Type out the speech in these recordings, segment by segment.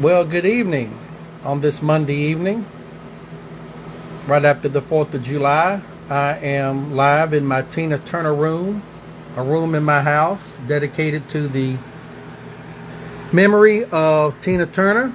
Well, good evening on this Monday evening, right after the 4th of July. I am live in my Tina Turner room, a room in my house dedicated to the memory of Tina Turner.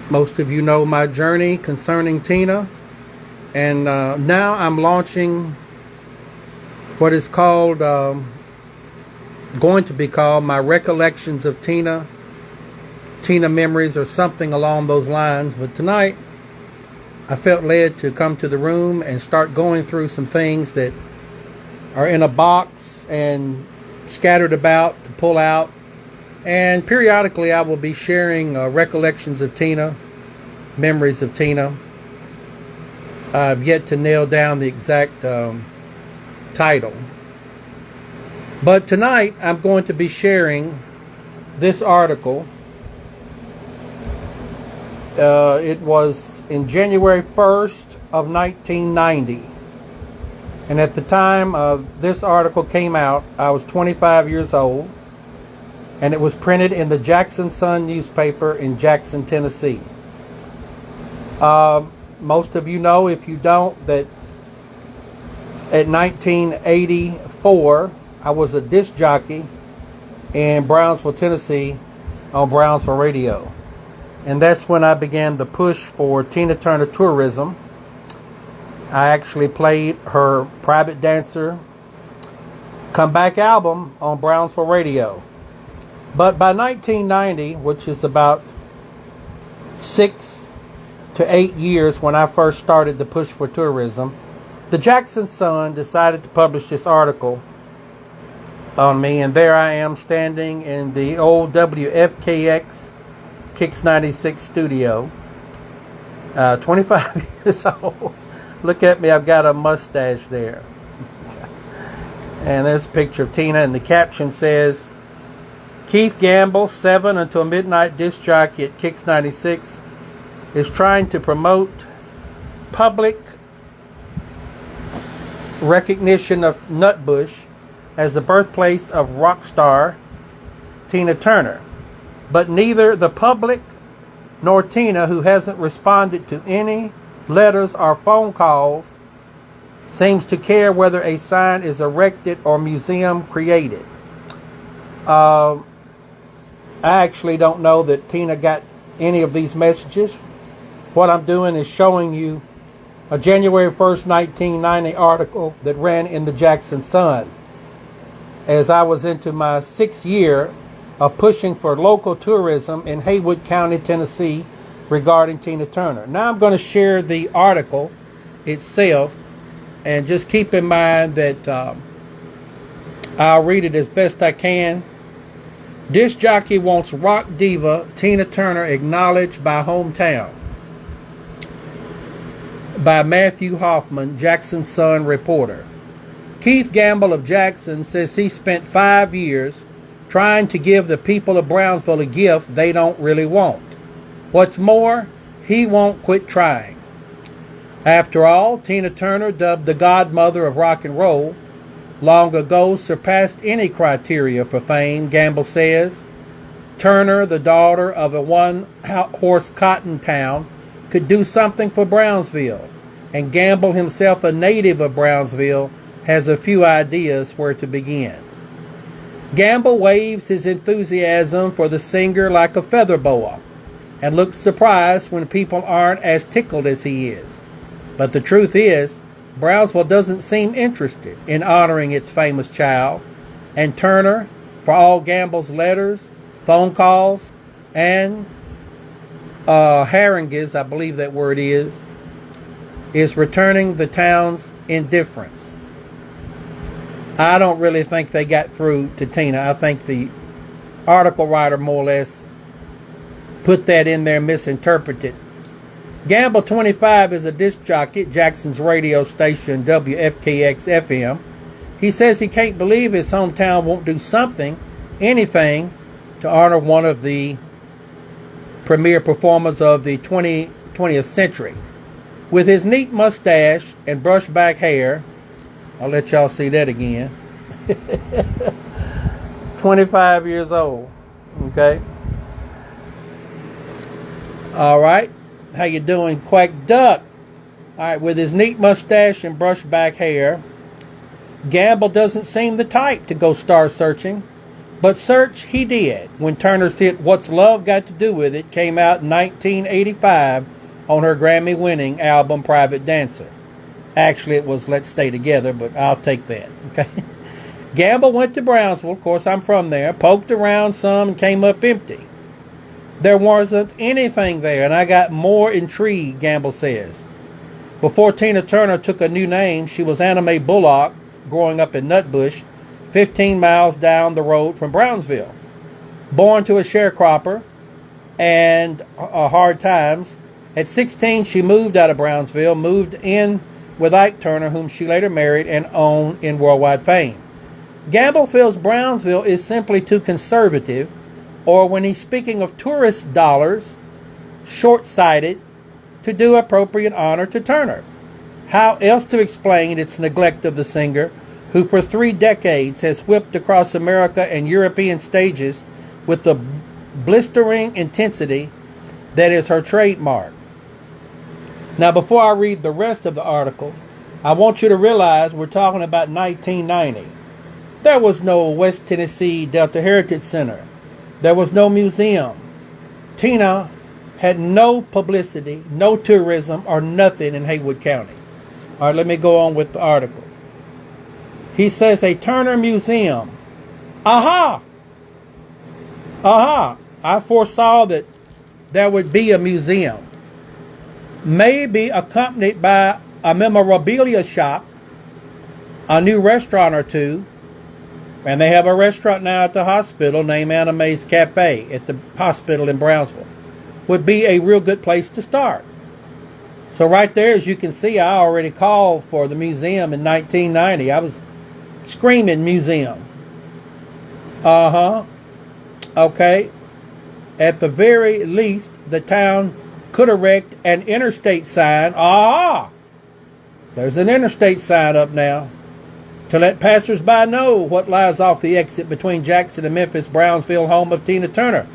Most of you know my journey concerning Tina, and now I'm launching what is called, going to be called, my Recollections of Tina Memories, or something along those lines. But tonight I felt led to come to the room and start going through some things that are in a box and scattered about to pull out. And periodically I will be sharing recollections of Tina, memories of Tina. I've yet to nail down the exact title. But tonight I'm going to be sharing this article. It was in January 1st of 1990. And at the time this article came out, I was 25 years old. And it was printed in the Jackson Sun newspaper in Jackson, Tennessee. Most of you know, if you don't, that at 1984, I was a disc jockey in Brownsville, Tennessee on Brownsville Radio. And that's when I began the push for Tina Turner tourism. I actually played her Private Dancer comeback album on Brownsville Radio. But by 1990, which is about 6 to 8 years when I first started the push for tourism, the Jackson Sun decided to publish this article on me, and there I am standing in the old WFKX Kicks 96 studio, 25 years old. Look at me, I've got a mustache there. And there's a picture of Tina, and the caption says, Keith Gamble, 7 until midnight disc jockey at Kicks 96, is trying to promote public recognition of Nutbush as the birthplace of rock star Tina Turner. But neither the public nor Tina, who hasn't responded to any letters or phone calls, seems to care whether a sign is erected or museum created. I actually don't know that Tina got any of these messages. What I'm doing is showing you a January 1st, 1990 article that ran in the Jackson Sun, as I was into my 6th year of pushing for local tourism in Haywood County, Tennessee, regarding Tina Turner. Now I'm going to share the article itself, and just keep in mind that I'll read it as best I can. Disc jockey wants rock diva Tina Turner acknowledged by hometown. By Matthew Hoffman, Jackson Sun reporter. Keith Gamble of Jackson says he spent 5 years trying to give the people of Brownsville a gift they don't really want. What's more, he won't quit trying. After all, Tina Turner, dubbed the godmother of rock and roll, long ago surpassed any criteria for fame, Gamble says. Turner, the daughter of a one-horse cotton town, could do something for Brownsville, and Gamble, himself a native of Brownsville, has a few ideas where to begin. Gamble waves his enthusiasm for the singer like a feather boa, and looks surprised when people aren't as tickled as he is. But the truth is, Brownsville doesn't seem interested in honoring its famous child, and Turner, for all Gamble's letters, phone calls, and harangues, I believe that word is returning the town's indifference. I don't really think they got through to Tina. I think the article writer more or less put that in there, misinterpreted. Gamble, 25, is a disc jockey at Jackson's radio station WFKX-FM. He says he can't believe his hometown won't do something, anything, to honor one of the premier performers of the 20th century. With his neat mustache and brushed back hair, I'll let y'all see that again. 25 years old. Okay. All right. How you doing, Quack Duck? All right, with his neat mustache and brushed back hair, Gamble doesn't seem the type to go star searching, but search he did when Turner's hit What's Love Got to Do With It came out in 1985 on her Grammy-winning album Private Dancer. Actually, it was Let's Stay Together, but I'll take that, okay? Gamble went to Brownsville, of course I'm from there, poked around some and came up empty. There wasn't anything there, and I got more intrigued, Gamble says. Before Tina Turner took a new name, she was Anna Mae Bullock, growing up in Nutbush, 15 miles down the road from Brownsville. Born to a sharecropper and hard times, at 16 she moved out of Brownsville, moved in with Ike Turner, whom she later married and owned in worldwide fame. Gamble feels Brownsville is simply too conservative, or when he's speaking of tourist dollars, short-sighted, to do appropriate honor to Turner. How else to explain its neglect of the singer, who for 3 decades has whipped across America and European stages with the blistering intensity that is her trademark? Now, before I read the rest of the article, I want you to realize we're talking about 1990. There was no West Tennessee Delta Heritage Center. There was no museum. Tina had no publicity, no tourism, or nothing in Haywood County. All right, let me go on with the article. He says a Turner Museum. Aha! Aha! I foresaw that there would be a museum. Maybe accompanied by a memorabilia shop, a new restaurant or two, and they have a restaurant now at the hospital named Anna Mae's Cafe at the hospital in Brownsville. Would be a real good place to start. So right there, as you can see, I already called for the museum in 1990. I was screaming museum. Okay. At the very least, the town could erect an interstate sign. There's an interstate sign up now to let passersby know what lies off the exit between Jackson and Memphis, Brownsville, home of Tina Turner.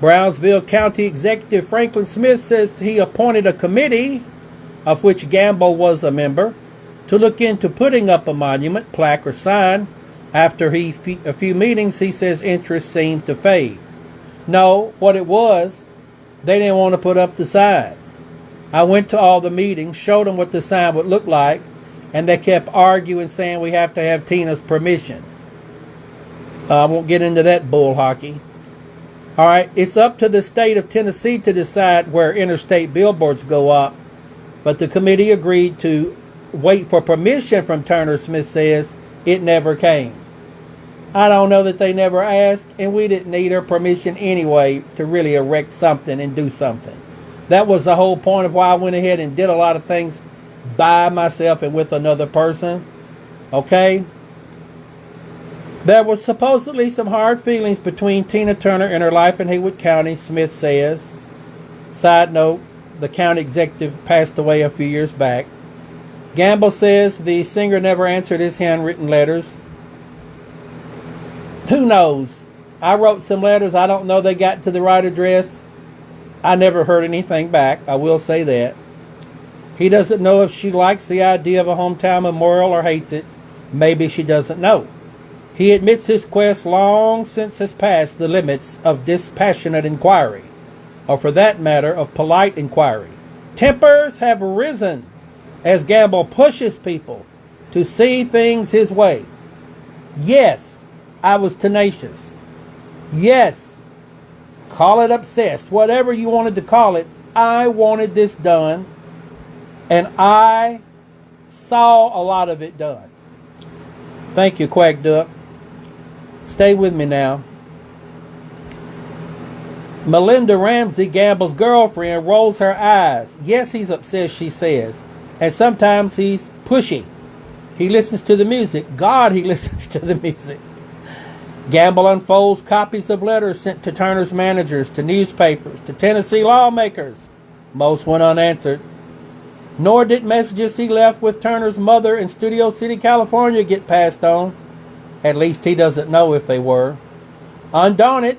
Brownsville County Executive Franklin Smith says he appointed a committee, of which Gamble was a member, to look into putting up a monument, plaque, or sign. After a few meetings, he says interest seemed to fade. No, what it was, they didn't want to put up the sign. I went to all the meetings, showed them what the sign would look like, and they kept arguing, saying we have to have Tina's permission. I won't get into that bull hockey. All right, it's up to the state of Tennessee to decide where interstate billboards go up, but the committee agreed to wait for permission from Turner. Smith says it never came. I don't know that they never asked, and we didn't need her permission anyway to really erect something and do something. That was the whole point of why I went ahead and did a lot of things by myself and with another person. Okay? There was supposedly some hard feelings between Tina Turner and her life in Haywood County, Smith says. Side note, the county executive passed away a few years back. Gamble says the singer never answered his handwritten letters. Who knows? I wrote some letters. I don't know they got to the right address. I never heard anything back. I will say that. He doesn't know if she likes the idea of a hometown memorial or hates it. Maybe she doesn't know. He admits his quest long since has passed the limits of dispassionate inquiry, or for that matter, of polite inquiry. Tempers have risen as Gamble pushes people to see things his way. Yes, I was tenacious. Yes, call it obsessed, whatever you wanted to call it. I wanted this done, and I saw a lot of it done. Thank you, Quack Duck. Stay with me now. Melinda Ramsey, Gamble's girlfriend, rolls her eyes. Yes, he's obsessed, she says. And sometimes he's pushy. He listens to the music. God, he listens to the music. Gamble unfolds copies of letters sent to Turner's managers, to newspapers, to Tennessee lawmakers. Most went unanswered. Nor did messages he left with Turner's mother in Studio City, California get passed on. At least he doesn't know if they were. Undaunted,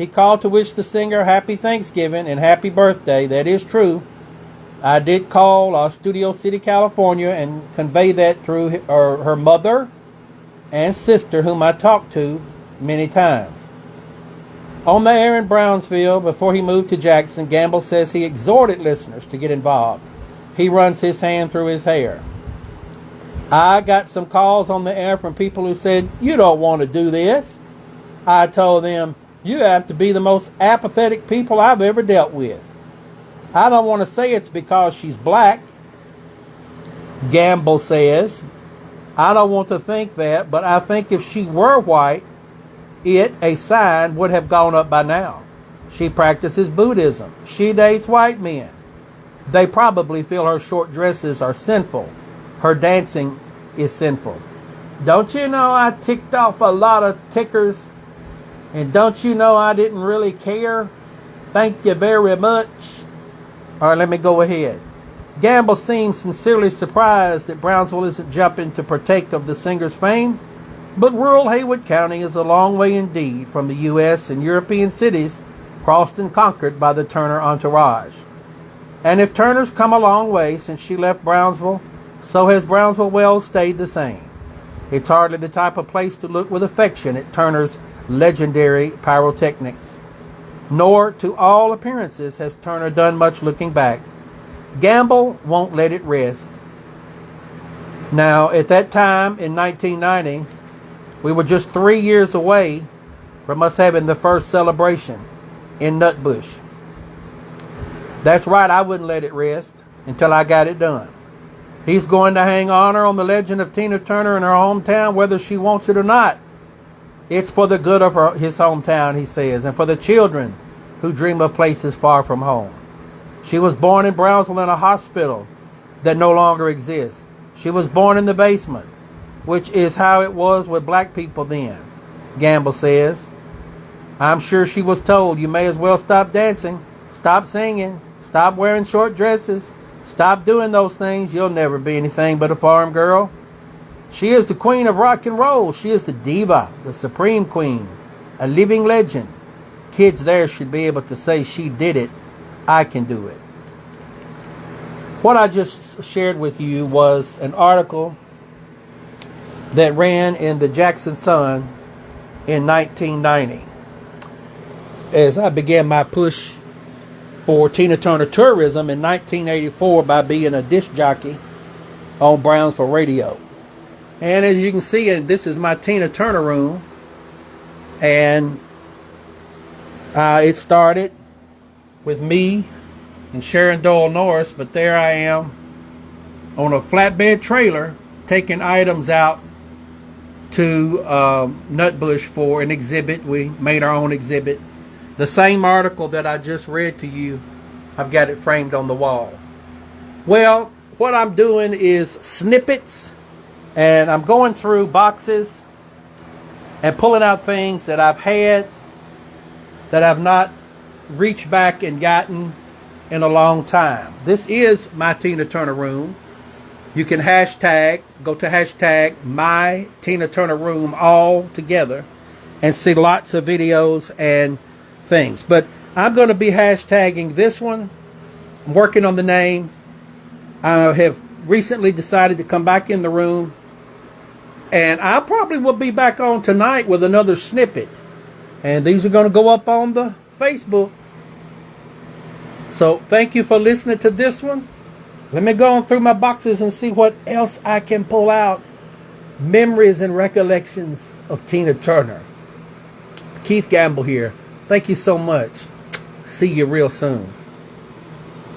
He called to wish the singer happy Thanksgiving and happy birthday. That is true. I did call Studio City, California, and convey that through her mother and sister, whom I talked to many times. On the air in Brownsville, before he moved to Jackson, Gamble says he exhorted listeners to get involved. He runs his hand through his hair. I got some calls on the air from people who said, "You don't want to do this." I told them, "You have to be the most apathetic people I've ever dealt with." I don't want to say it's because she's black, Gamble says. I don't want to think that, but I think if she were white, a sign would have gone up by now. She practices Buddhism. She dates white men. They probably feel her short dresses are sinful. Her dancing is sinful. Don't you know I ticked off a lot of tickers? And don't you know I didn't really care? Thank you very much. All right, let me go ahead. Gamble seems sincerely surprised that Brownsville isn't jumping to partake of the singer's fame, but rural Haywood County is a long way indeed from the U.S. and European cities crossed and conquered by the Turner entourage. And if Turner's come a long way since she left Brownsville, so has Brownsville Wells stayed the same. It's hardly the type of place to look with affection at Turner's legendary pyrotechnics. Nor, to all appearances, has Turner done much looking back. Gamble won't let it rest. Now, at that time in 1990, we were just 3 years away from us having the first celebration in Nutbush. That's right, I wouldn't let it rest until I got it done. He's going to hang honor on the legend of Tina Turner in her hometown, whether she wants it or not. It's for the good of his hometown, he says, and for the children who dream of places far from home. She was born in Brownsville in a hospital that no longer exists. She was born in the basement, which is how it was with black people then, Gamble says. I'm sure she was told, "You may as well stop dancing, stop singing, stop wearing short dresses, stop doing those things. You'll never be anything but a farm girl." She is the queen of rock and roll. She is the diva, the supreme queen, a living legend. Kids there should be able to say, "She did it. I can do it." What I just shared with you was an article that ran in the Jackson Sun in 1990. As I began my push for Tina Turner tourism in 1984 by being a disc jockey on Brownsville Radio. And as you can see, this is my Tina Turner room. And it started with me and Sharon Doyle Norris, but there I am on a flatbed trailer taking items out to Nutbush for an exhibit. We made our own exhibit. The same article that I just read to you, I've got it framed on the wall. Well, what I'm doing is snippets, and I'm going through boxes and pulling out things that I've had that I've not reached back and gotten in a long time. This is my Tina Turner room. You can go to hashtag my Tina Turner room all together and see lots of videos and things. But I'm going to be hashtagging this one. I'm working on the name. I have recently decided to come back in the room, and I probably will be back on tonight with another snippet. And these are going to go up on the Facebook. So thank you for listening to this one. Let me go on through my boxes and see what else I can pull out. Memories and recollections of Tina Turner. Keith Gamble here. Thank you so much. See you real soon.